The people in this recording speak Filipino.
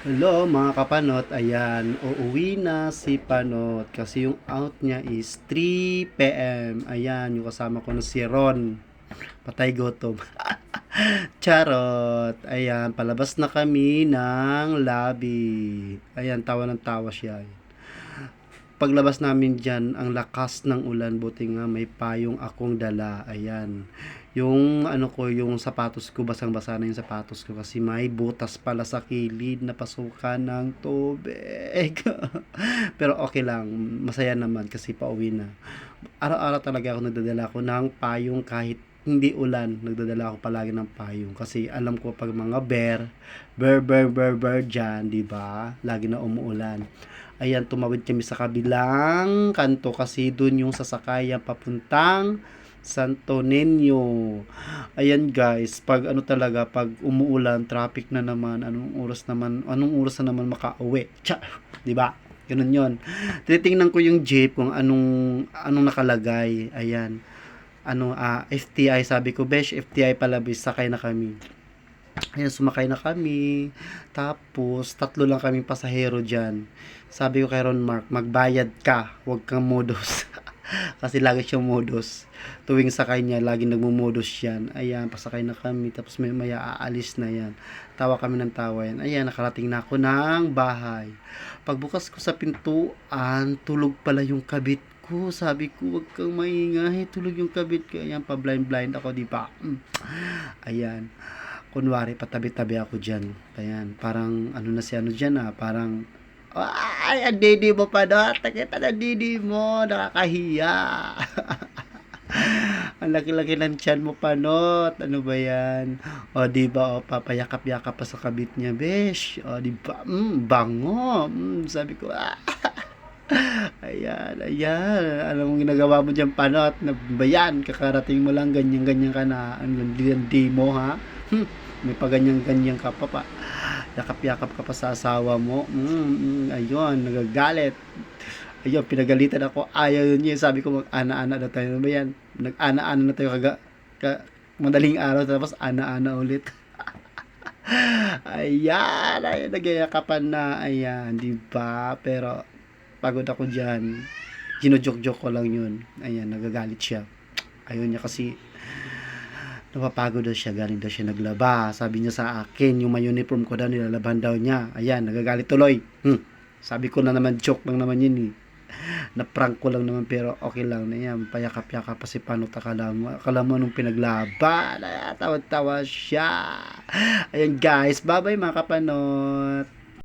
Hello mga kapanot, ayan, uuwi na si Panot kasi yung out niya is 3 p.m. Ayan, yung kasama ko na si Ron, patay gutom. Charot, ayan, palabas na kami ng lobby. Ayan, tawa ng tawa siya. Paglabas namin dyan, ang lakas ng ulan, buti nga may payong akong dala, ayan. Yung ano ko, yung sapatos ko, basang-basa na yung sapatos ko kasi may butas pala sa kilid na pasukan ng tubig. Pero okay lang, masaya naman kasi pauwi na. Araw-araw talaga ako nagdadala ko ng payong kahit hindi ulan, nagdadala ako palagi ng payong kasi alam ko pag mga bear dyan, di ba? Lagi na umuulan. Ayan, tumawid kami sa kabilang kanto kasi dun yung sasakayan papuntang Santo Niño. Ayan guys, pag ano talaga, pag umuulan, traffic na naman, anong oras na naman makauwi. Tsa, 'di ba? Ganun 'yon. Tinitingnan ko yung jeep kung anong nakalagay. Ayan. FTI sabi ko, besh, FTI pala, bis, sakay na kami. Ayan, sumakay na kami. Tapos, tatlo lang kaming pasahero dyan. Sabi ko kay Ron Mark, magbayad ka, huwag kang modus. Kasi lagi siyang modus. Tuwing sakay niya, lagi nagmumodus yan. Ayan, pasakay na kami. Tapos may maya aalis na yan. Tawa kami ng tawa yan. Ayan, nakarating na ako ng bahay. Pagbukas ko sa pintuan, tulog pala yung kabit ko. Sabi ko, wag kang maingay. Tulog yung kabit ko. Ayan, pa-blind ako, di ba? Ayan, kunwari patabi-tabi ako diyan. Ayan, parang ano na si ano diyan parang ay, ang didi mo pa no? Takita na didi mo, nakakahiya. Ang laki-laki ng tiyan mo pa not. Ano ba yan? O, di ba, o, papayakap-yakap pa sa kabit niya, besh. O, di ba? Bango. Sabi ko, ayan, ayan. Alam mong ginagawa mo dyan, panot? Na ba yan? Kakarating mo lang, ganyan-ganyan ka na. Ang landi mo, ha? May pa ganyan-ganyan ka pa. Yakap-yakap ka pa sa asawa mo. Ayun, nagagalit. Ayun, pinagalitan ako. Ayaw niya. Sabi ko, mag-ana-ana na tayo. Ano ba yan? Nag-ana-ana na tayo madaling araw. Tapos, ana-ana ulit. Ayan, ayan, nagyayakapan na. Ayan, di ba? Pero, pagod ako dyan. Ginojok-jok ko lang yun. Ayan, nagagalit siya. Ayun niya kasi napapagod daw siya, galing daw siya naglaba. Sabi niya sa akin, yung may uniform ko daw, nilalaban daw niya. Ayan, nagagalit tuloy. Sabi ko na naman, joke lang naman yun eh. Na-prank ko lang naman, pero okay lang na yan. Payakap-yakap pa si Panot, akala mo nung pinaglaban. Tawa-tawa siya. Ayan guys, bye bye mga kapanot.